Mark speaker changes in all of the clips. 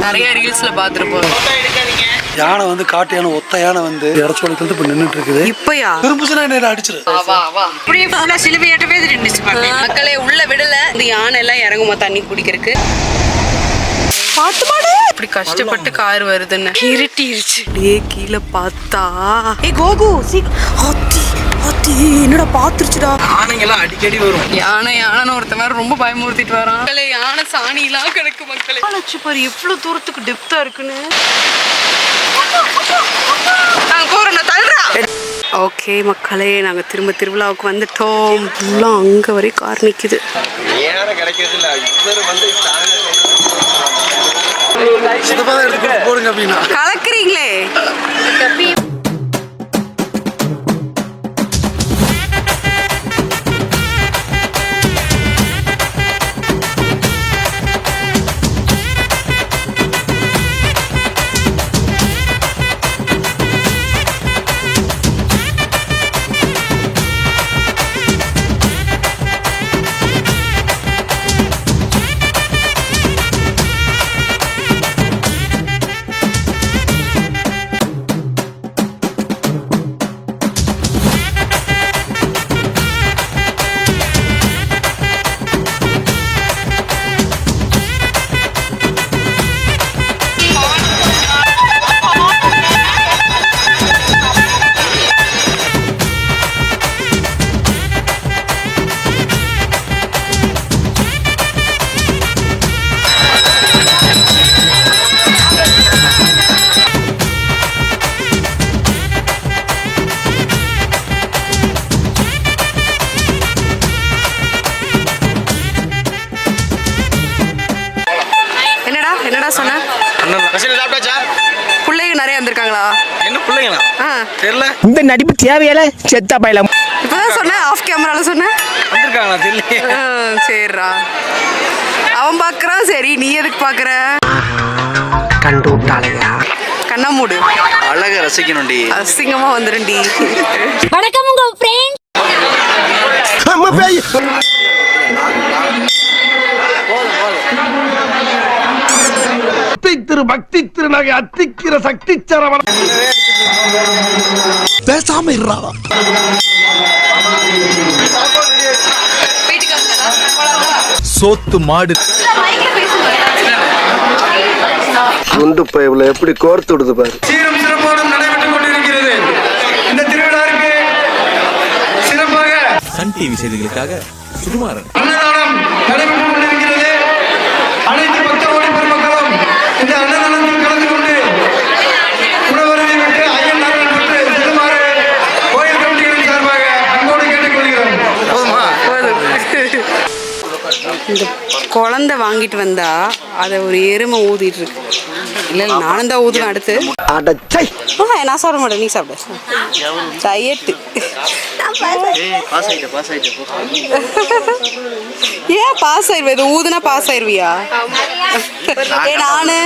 Speaker 1: நிறைய ரீல்ஸ்ல பாத்துருப்போம்.
Speaker 2: யானை வந்து காட்டு யானை, ஒத்த யானை வந்து இடச்சோளத்துல இப்ப நின்றுட்டு இருக்குது.
Speaker 1: இப்பயா
Speaker 2: திரும்புச்சுனா என்ன அடிச்சிரு.
Speaker 1: மக்களே உள்ள விடல. இந்த யானை எல்லாம் இறங்குமா தண்ணி குடிக்கிறதுக்கு. இப்படி கஷ்டப்பட்டு கார் வருதுன்னு இருட்டிருச்சு. அப்படியே கீழே பார்த்தா கோகு என்னடா பாத்துருச்சுடா.
Speaker 2: யானைங்கெல்லாம் அடிக்கடி வரும்.
Speaker 1: யானை ஒருத்தவன் ரொம்ப பயமுறுத்திட்டு வரான். மக்களே யானை சாணி எல்லாம் கிடக்கு. மக்களே பாரு எவ்வளவு தூரத்துக்கு டெப்தா இருக்குன்னு. ஓகே மக்களே, நாங்க திரும்ப திருவிழாவுக்கு வந்துட்டோம். அங்க வரை கார் நிக்குது.
Speaker 2: போடுங்க அப்படின்னா
Speaker 1: கலக்குறீங்களே. என்னடா சொன்ன? பிள்ளைங்க நிறைய வந்திருக்காங்களா?
Speaker 2: என்ன பிள்ளைங்களா தெரியல.
Speaker 3: இந்த நடிப்பு தேவையில்ல. செத்தா பையலாம்.
Speaker 1: இப்பதான் சொன்னேன், ஆஃப் கேமரால சொன்னேன்.
Speaker 2: வந்திருக்காங்களா தெரியல.
Speaker 1: சரிடா, அவன் பாக்குறான். சரி நீ எதுக்கு பாக்குற?
Speaker 3: கண்டு விட்டாளையா?
Speaker 1: கண்ணா மூடு.
Speaker 2: அழகா ரசிக்கணும்டி.
Speaker 1: அசிங்கமா வந்துருண்டி.
Speaker 4: வணக்கம் உங்க ஃப்ரெண்ட்.
Speaker 3: அம்மா பேய். பக்தி திருநகை அத்திக்கிற சக்தி சரவண. பேசாம இருறாவா.
Speaker 5: சோத்து மாடு
Speaker 6: குண்டு பைப்ல எப்படி கோர்த்து விடுது பாரு.
Speaker 2: சீரும் சிறப்போடும் நடைபெற்றுக் கொண்டிருக்கிறது இந்த திருவிழாவிற்கு. சிறப்பாக
Speaker 5: சன் டிவி செய்திகளுக்காக சுகுமாரன்.
Speaker 2: அன்னதானம் நடைபெற்றுக் கொண்டிருக்கிறது. அனைத்து பக்தரோடு பெருமக்களும் இந்த அன்னதானத்தில் கலந்து கொண்டு உணவருந்தி விட்டு ஐயன் அருள் பெற்று செல்லுமாறு கோயில் கமிட்டிகளின் சார்பாக அன்போடு கேட்டுக்கொள்கிறோம். போதுமா?
Speaker 1: இந்த குழந்தை வாங்கிட்டு வந்தா அதை ஒரு எருமை ஊதிட்டு இருக்கு. இல்ல நானும் தான் ஊதுவேன் அடுத்து. நான் சாப்பிட மாட்டேன், நீ சாப்பிட. டயட்டு. ஏன் பாஸ் ஆயிருவேன்? இது ஊதுனா பாஸ் ஆயிருவியா? நானு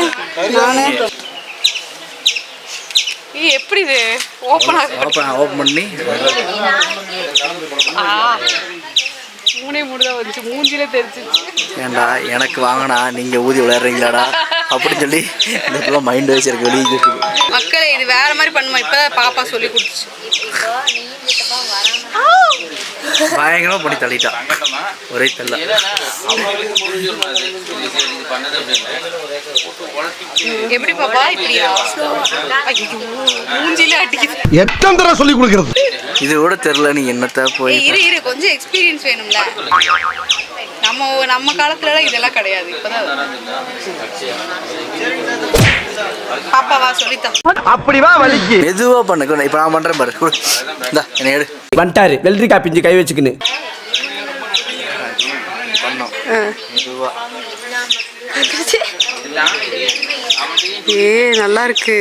Speaker 1: எப்படி இது
Speaker 2: ஓப்பன் பண்ணி
Speaker 1: மூணே மூணுதான் வந்துச்சு. மூஞ்சில தெரிஞ்சிச்சு.
Speaker 2: ஏண்டா எனக்கு வாங்கினா நீங்க ஊதி விளையாடுறீங்களாடா அப்படின்னு சொல்லி இந்த மைண்ட் வச்சு இருக்கு வெளியே.
Speaker 1: மக்களே இது வேற மாதிரி பண்ணுமா? இப்பதான் பாப்பா சொல்லி கொடுத்துச்சு.
Speaker 2: பயங்கரமா பண்ணி தள்ளிட்டா ஒரே தள்ள.
Speaker 1: எப்படி பாப்பா இப்படியா? மூஞ்சில அடிக்குது.
Speaker 3: எத்தனை தடவை சொல்லி கொடுக்கிறது?
Speaker 2: இது கூட தெரியல. நீ என்னத்த போய்
Speaker 1: இரு கொஞ்சம் எக்ஸ்பீரியன்ஸ் வேணும்ல. நம்ம காலத்துல இதெல்லாம் கிடையாது. இப்பதான் பாப்பாவா சொல்லித்தான்.
Speaker 3: அப்படி வா வலிக்கு.
Speaker 2: மெதுவா பண்ண. இப்ப நான் பண்றேன் பாரு. இந்தா என்ன எடு.
Speaker 3: வந்துட்டாரு வெள்ளரிக்காய் பிஞ்சு கை வச்சுக்கின்னு.
Speaker 2: மெதுவா.
Speaker 1: நல்லா இருக்கு.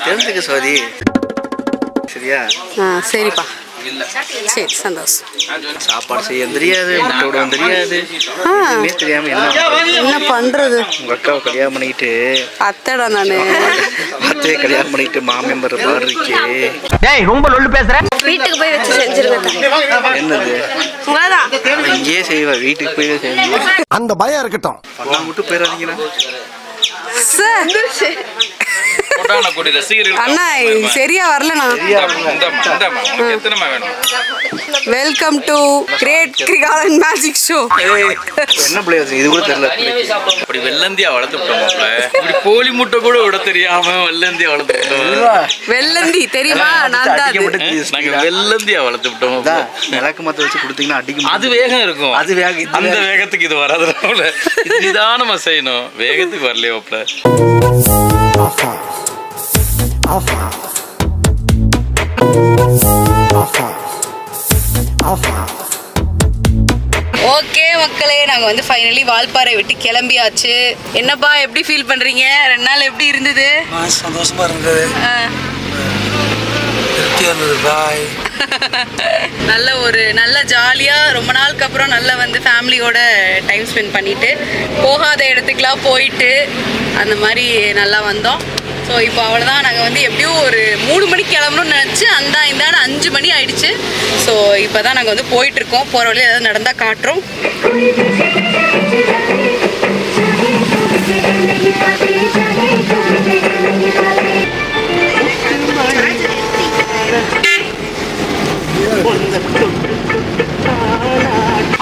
Speaker 2: தெரிஞ்சுக்க சோதி. சரியா?
Speaker 1: சரிப்பா. சரி சந்தோஷம்.
Speaker 2: சாப்பாடு செய்ய தெரியாது, முட்டை விட தெரியாது. தெரியாம
Speaker 1: என்ன பண்றது?
Speaker 2: உங்க அக்காவை கல்யாணம் பண்ணிக்கிட்டு
Speaker 1: அத்தடா நானு
Speaker 2: அத்தையை கல்யாணம் பண்ணிக்கிட்டு மாமியம்பர் பாரு இருக்கே.
Speaker 3: டேய் ரொம்ப லொல்லு பேசுற.
Speaker 4: வீட்டுக்கு போய் வச்சு செஞ்சிருங்க.
Speaker 2: என்னது
Speaker 1: உங்களதான்
Speaker 7: இங்கேயே செய்வா, வீட்டுக்கு போய் செய்வேன்.
Speaker 3: அந்த பயம் இருக்கட்டும்.
Speaker 7: பண்ணா மட்டும் போயிடாதீங்களா?
Speaker 1: சார் அண்ணா சரியா வரலண்ணா. Welcome to great Kirikalan magic show.
Speaker 7: என்ன பிள்ளை இது கூட தெரியல.
Speaker 8: அப்படி வெள்ளந்தியா வளர்த்துட்டோம். இப்படி கோழி முட்டை கூட விட தெரியாம வெள்ளந்தியா வளர்த்துட்டோம்.
Speaker 1: வெள்ளந்தி தெரியுமா? நான் தான்
Speaker 8: நாங்க வெள்ளந்தியா வளர்த்துட்டோம்.
Speaker 7: விளக்கு மத்த வச்சு கொடுத்தீங்கன்னா அடிக்கும்.
Speaker 8: அது வேகம் இருக்கும்.
Speaker 7: அது வேகம்.
Speaker 8: அந்த வேகத்துக்கு இது வராதுனால இது நிதானமா செய்யணும். வேகத்துக்கு வரலையோப்ல.
Speaker 1: ஓகே மக்களே, நாங்க வந்து ஃபைனலி வால்பாறை விட்டு கிளம்பியாச்சு. என்னப்பா எப்படி ஃபீல் பண்றீங்க? 2 நாள் எப்படி இருந்தது?
Speaker 2: சந்தோஷமா இருந்தது. பாய்.
Speaker 1: நல்ல ஜாலியா ரொம்ப நாளுக்கு அப்புறம் நல்லா வந்து ஃபேமிலியோட டைம் ஸ்பெண்ட் பண்ணிட்டு போகாத இடத்துக்குலாம் போயிட்டு அந்த மாதிரி நல்லா வந்தோம். ஸோ இப்போ அவ்வளோதான். நாங்கள் வந்து எப்படியும் ஒரு 3 மணிக்கு கிளம்பணும்னு நினச்சி இந்தாண்டு 5 மணி ஆயிடுச்சு. ஸோ இப்போ தான் நாங்கள் வந்து போயிட்டுருக்கோம். போகிற வழியில் ஏதாவது நடந்தால் காட்டுறோம்.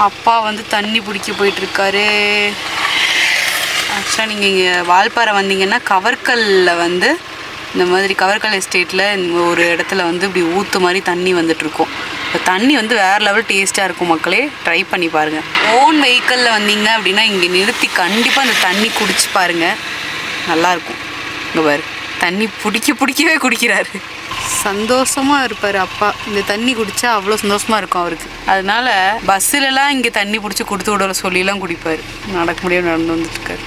Speaker 1: அப்பா வந்து தண்ணி பிடிக்க போயிட்டுருக்காரு. ஆக்சுவலாக நீங்கள் இங்கே வால்பாறை வந்தீங்கன்னா கவர்கல்லில் வந்து இந்த மாதிரி கவர்கல் எஸ்டேட்டில் ஒரு இடத்துல வந்து இப்படி ஊற்று மாதிரி தண்ணி வந்துட்டுருக்கும். இப்போ தண்ணி வந்து வேறு லெவல் டேஸ்ட்டாக இருக்கும். மக்களே ட்ரை பண்ணி பாருங்கள். ஓன் வெஹிக்கிளில் வந்தீங்க அப்படின்னா இங்கே நிறுத்தி கண்டிப்பாக இந்த தண்ணி குடிச்சு பாருங்கள், நல்லாயிருக்கும். இங்கே பாரு, தண்ணி பிடிக்கவே குடிக்கிறாரு. சந்தோஷமாக இருப்பார் அப்பா. இந்த தண்ணி குடித்தா அவ்வளோ சந்தோஷமாக இருக்கும் அவருக்கு. அதனால பஸ்ஸிலலாம் இங்கே தண்ணி பிடிச்சி கொடுத்து விட சொல்லிலாம் குடிப்பார். நடக்க முடியாமல் நடந்து வந்துட்டுருக்காரு.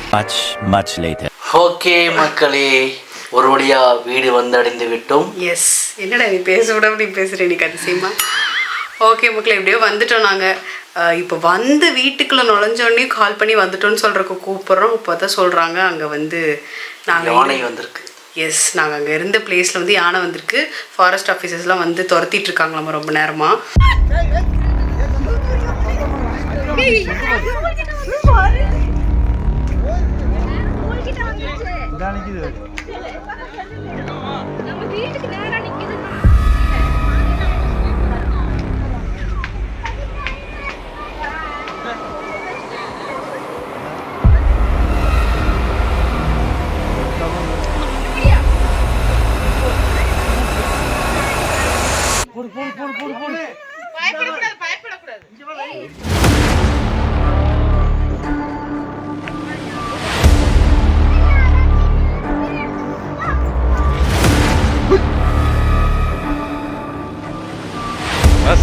Speaker 9: ஓகே மக்களே, ஒரு வழியா வீடு வந்து அடைந்து விட்டோம்.
Speaker 1: எஸ். என்னடா நீ பேச விட நீ பேசுகிற நீ அதிசயமா. ஓகே மக்களே, எப்படியோ வந்துட்டோம் நாங்கள். இப்போ வந்து வீட்டுக்குள்ளே நுழைஞ்சோடனே கால் பண்ணி வந்துட்டோன்னு சொல்கிறக்கு கூப்பிட்றோம். இப்போ தான் சொல்கிறாங்க அங்கே வந்து நாங்கள்
Speaker 9: யானை வந்திருக்கு.
Speaker 1: எஸ், நாங்கள் அங்கே இருந்த பிளேஸில் வந்து யானை வந்திருக்கு. ஃபாரஸ்ட் ஆஃபீஸர்ஸ்லாம் வந்து துரத்திட்டு இருக்காங்களாம் ரொம்ப நேரமாக.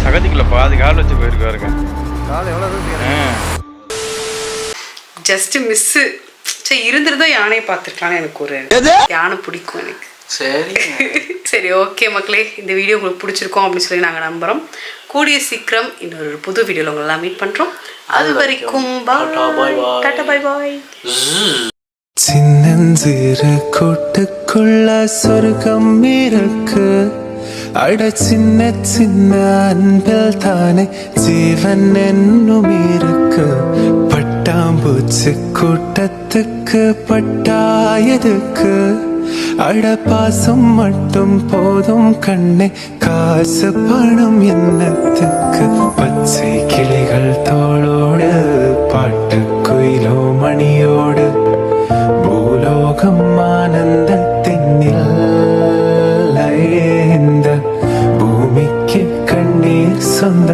Speaker 8: சகதிக்குள்ள பாதி கால் வச்சு போயிருக்காருங்க.
Speaker 1: Just miss. சரி, இருந்திருந்தா யானையை பார்த்துருக்கலான்னு எனக்கு ஒரு யானை பிடிக்கும் எனக்கு.
Speaker 9: சரி
Speaker 1: சரி ஓகே மக்களே, இந்த வீடியோ உங்களுக்கு பிடிச்சிருக்கோம் அப்படின்னு சொல்லி நாங்கள் நம்புகிறோம். கூடிய சீக்கிரம் இன்னொரு புது வீடியோவில் உங்களெல்லாம் மீட் பண்ணுறோம். அது வரைக்கும் டாடா பாய் பாய்.
Speaker 10: சின்னஞ்சிறு கூட்டுக்குள்ள சொர்க்கம் இருக்கு. அட சின்ன சின்ன அன்பில் தானே ஜீவன் என்னும் இருக்கு. பட்டாம்பூச்சி கூட்டத்துக்கு பட்டாயதுக்கு. அட பாசம் மட்டும் போதும் கண்ணே, காசு பணம் என்னத்துக்கு. பச்சை கிளிகள் தோளோடு பாட்டு குயிலோ மணியோடு பூலோகம் ஆனந்தத்தின் இந்த பூமிக்கு கண்ணீர் சொந்த